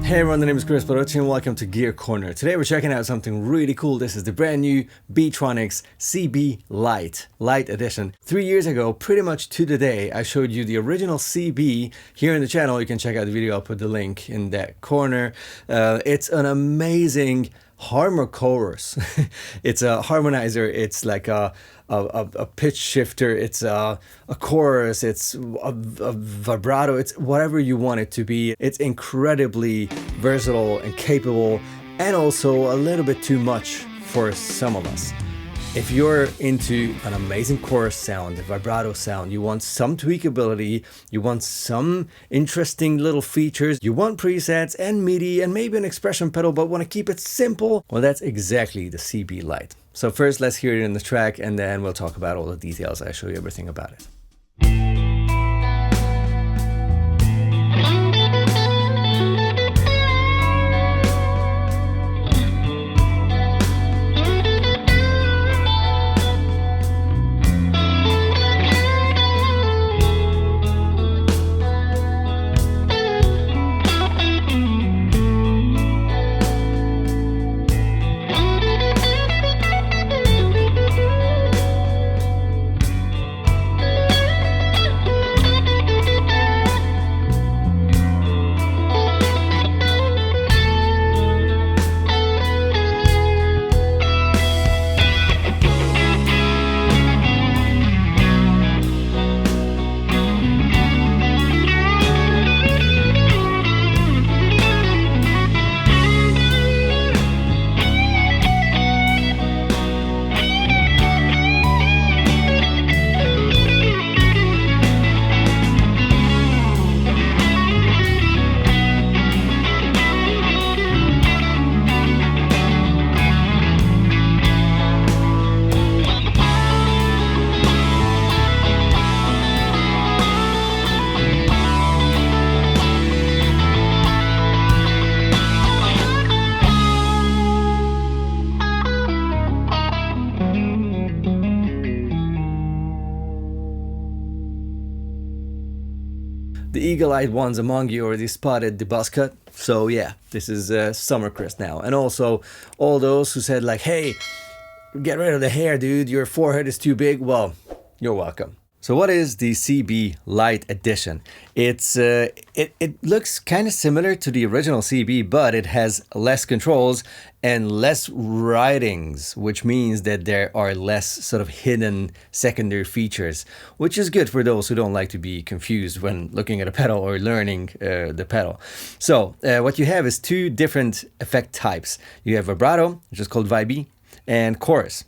Hey everyone, my name is Kris Barocsi and welcome to Gear Corner. Today we're checking out something really cool. This is the brand new Beetronics SeaBee Lite Edition. 3 years ago, pretty much to the day, I showed you the original SeaBee here in the channel. You can check out the video, I'll put the link in that corner. It's an amazing harmonic chorus. It's a harmonizer, it's like a pitch shifter, it's a chorus, it's a vibrato, it's whatever you want it to be. It's incredibly versatile and capable, and also a little bit too much for some of us. If you're into an amazing chorus sound, a vibrato sound, you want some tweakability, you want some interesting little features, you want presets and MIDI and maybe an expression pedal, but want to keep it simple, well, that's exactly the SeaBee Lite. So first, let's hear it in the track, and then we'll talk about all the details. I'll show you everything about it. The eagle-eyed ones among you already spotted the buzz cut. So yeah, this is summer Kris now. And also all those who said like, hey, get rid of the hair, dude, your forehead is too big. Well, you're welcome. So what is the SeaBee Lite Edition? It's it looks kind of similar to the original SeaBee, but it has less controls and less writings, which means that there are less sort of hidden secondary features, which is good for those who don't like to be confused when looking at a pedal or learning the pedal. So what you have is two different effect types. You have vibrato, which is called Vibee, and chorus.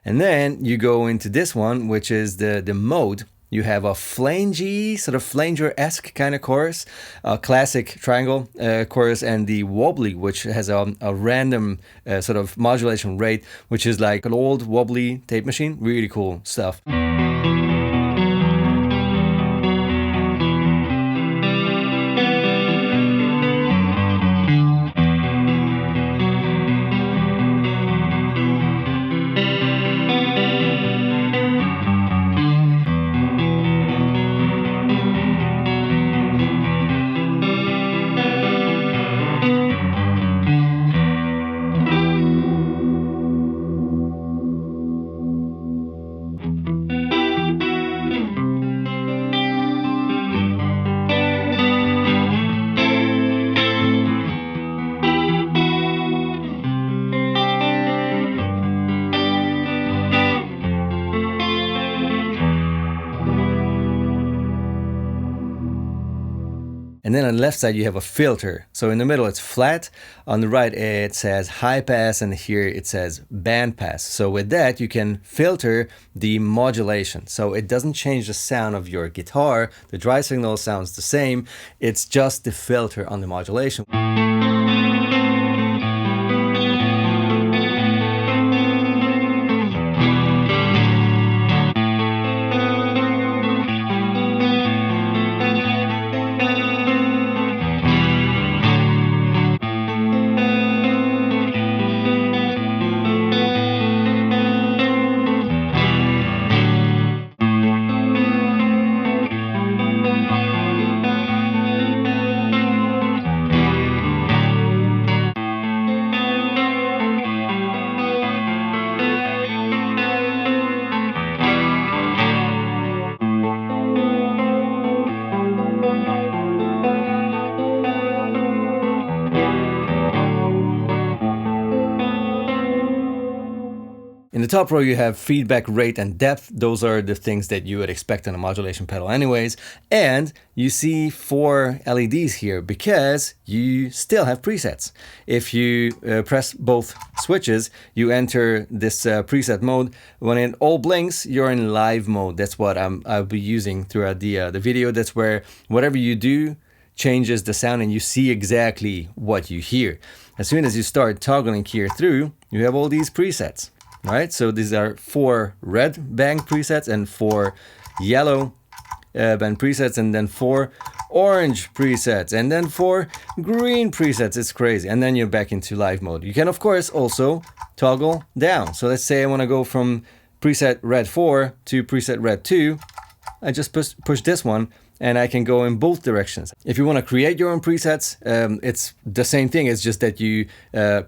And then you go into this one, which is the mode. You have a Flangee, sort of flanger-esque kind of chorus, a classic triangle chorus, and the Wobblee, which has a random sort of modulation rate, which is like an old Wobblee tape machine. Really cool stuff. And then on the left side, you have a filter. So in the middle, it's flat. On the right, it says high pass, and here it says band pass. So with that, you can filter the modulation. So it doesn't change the sound of your guitar. The dry signal sounds the same. It's just the filter on the modulation. In the top row, you have feedback rate and depth. Those are the things that you would expect on a modulation pedal anyways. And you see 4 LEDs here because you still have presets. If you press both switches, you enter this preset mode. When it all blinks, you're in live mode. That's what I'll be using throughout the video. That's where whatever you do changes the sound and you see exactly what you hear. As soon as you start toggling here through, you have all these presets. Right, so these are 4 red band presets and 4 yellow band presets, and then 4 orange presets, and then 4 green presets. It's crazy. And then you're back into live mode. You can, of course, also toggle down. So let's say I want to go from preset red 4 to preset red 2. I just push this one, and I can go in both directions. If you want to create your own presets, it's the same thing. It's just that you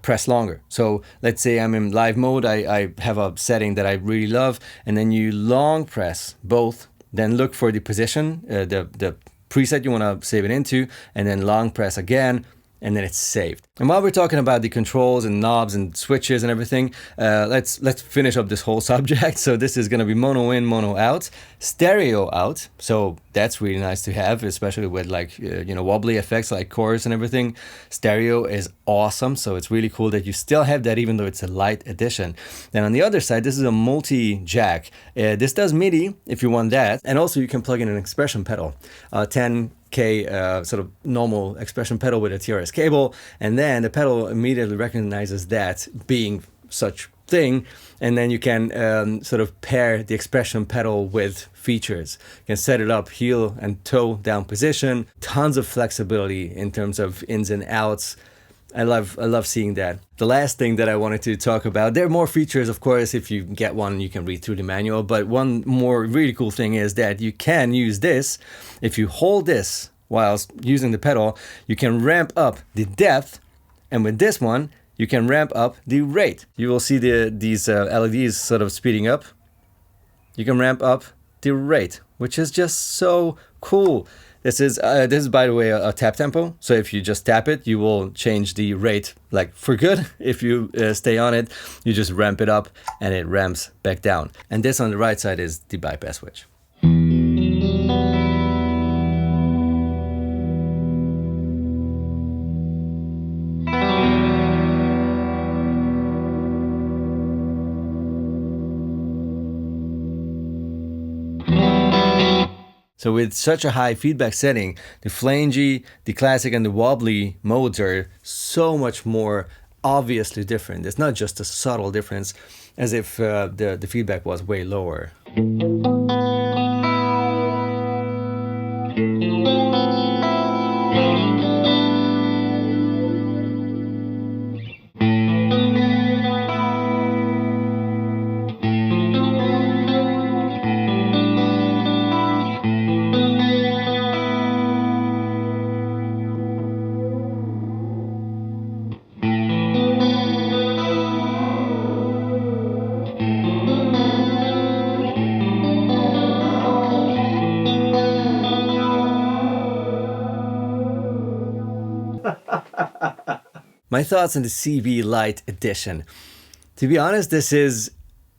press longer. So let's say I'm in live mode. I have a setting that I really love, and then you long press both. Then look for the position, the preset you want to save it into, and then long press again, and then it's saved. And while we're talking about the controls and knobs and switches and everything, let's finish up this whole subject. So this is going to be mono in, mono out, stereo out. So that's really nice to have, especially with like wobbly effects like chorus and everything. Stereo is awesome. So it's really cool that you still have that, even though it's a light edition. Then on the other side, this is a multi jack. This does MIDI if you want that, and also you can plug in an expression pedal, 10K sort of normal expression pedal with a TRS cable, and then the pedal immediately recognizes that being such thing, and then you can sort of pair the expression pedal with features. You can set it up heel and toe down position, tons of flexibility in terms of ins and outs. I love seeing that. The last thing that I wanted to talk about, there are more features, of course. If you get one, you can read through the manual, but one more really cool thing is that you can use this. If you hold this whilst using the pedal, you can ramp up the depth, and with this one, you can ramp up the rate. You will see these LEDs sort of speeding up. You can ramp up the rate, which is just so cool. This is by the way a tap tempo. So if you just tap it, you will change the rate like for good. If you stay on it, you just ramp it up and it ramps back down. And this on the right side is the bypass switch. So with such a high feedback setting, the Flangee, the Classic, and the Wobbly modes are so much more obviously different. It's not just a subtle difference, as if the feedback was way lower. My thoughts on the SeaBee Lite Edition. To be honest, this is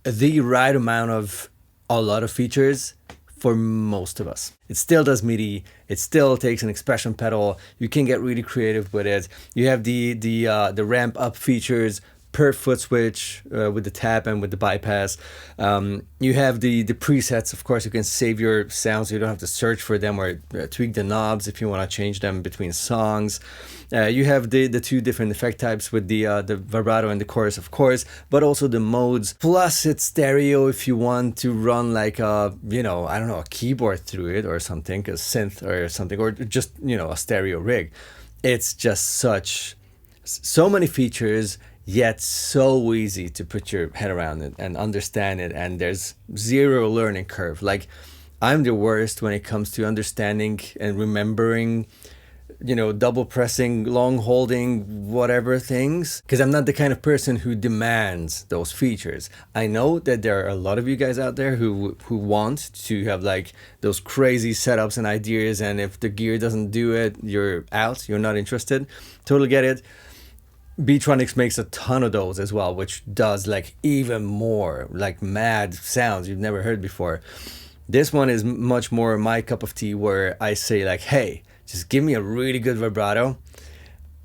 the right amount of a lot of features for most of us. It still does MIDI. It still takes an expression pedal. You can get really creative with it. You have the ramp up features per foot switch with the tap and with the bypass. You have the presets. Of course, you can save your sounds. You don't have to search for them or tweak the knobs if you want to change them between songs. You have the two different effect types with the vibrato and the chorus, of course, but also the modes. Plus, it's stereo if you want to run like a, you know, I don't know, a keyboard through it or something, a synth or something, or just, you know, a stereo rig. It's just so many features, yet so easy to put your head around it and understand it, and there's zero learning curve. Like, I'm the worst when it comes to understanding and remembering, you know, double pressing, long holding, whatever things, because I'm not the kind of person who demands those features. I know that there are a lot of you guys out there who want to have like those crazy setups and ideas, and if the gear doesn't do it, you're out, you're not interested. Totally get it. Beetronics makes a ton of those as well, which does like even more like mad sounds you've never heard before. This one is much more my cup of tea, where I say like, hey, just give me a really good vibrato,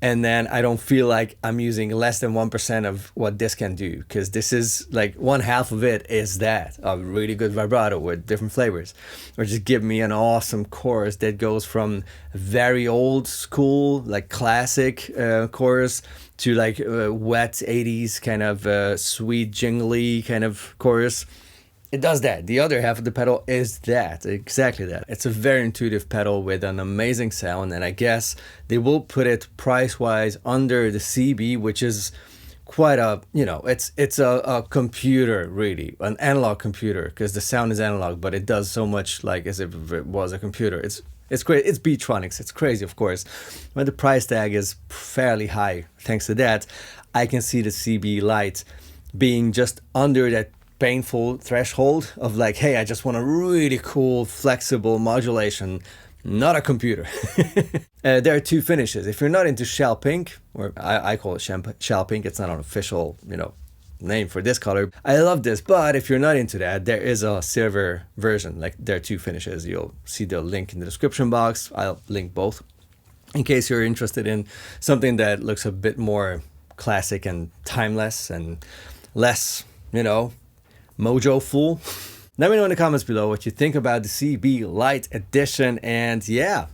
and then I don't feel like I'm using less than 1% of what this can do, because this is like 1/2 of it is that, a really good vibrato with different flavors. Or just give me an awesome chorus that goes from very old school, like classic chorus, to like wet 80s kind of sweet jingly kind of chorus. It does that. The other half of the pedal is that, exactly that. It's a very intuitive pedal with an amazing sound, and I guess they will put it price-wise under the SeaBee, which is quite a, you know, it's a computer, really, an analog computer, because the sound is analog, but it does so much like as if it was a computer. It's great. It's Beetronics. It's crazy, of course, but the price tag is fairly high. Thanks to that, I can see the SeaBee Lite being just under that painful threshold of like, hey, I just want a really cool, flexible modulation, not a computer. There are two finishes. If you're not into shell pink, or I call it shell pink, it's not an official, you know, name for this color. I love this, but if you're not into that, there is a silver version. Like, there are two finishes. You'll see the link in the description box. I'll link both in case you're interested in something that looks a bit more classic and timeless and less, you know, mojo full. Let me know in the comments below what you think about the SeaBee Lite Edition, and yeah,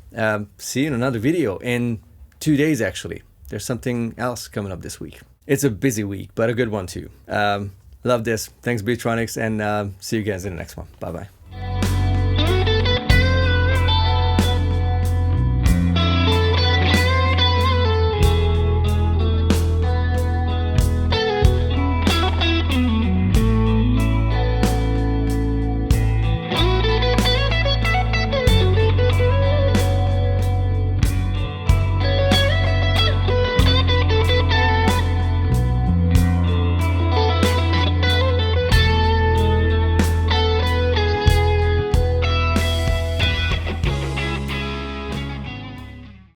see you in another video in 2 days actually. There's something else coming up this week. It's a busy week, but a good one too. Love this. Thanks Beetronics, and see you guys in the next one. Bye bye.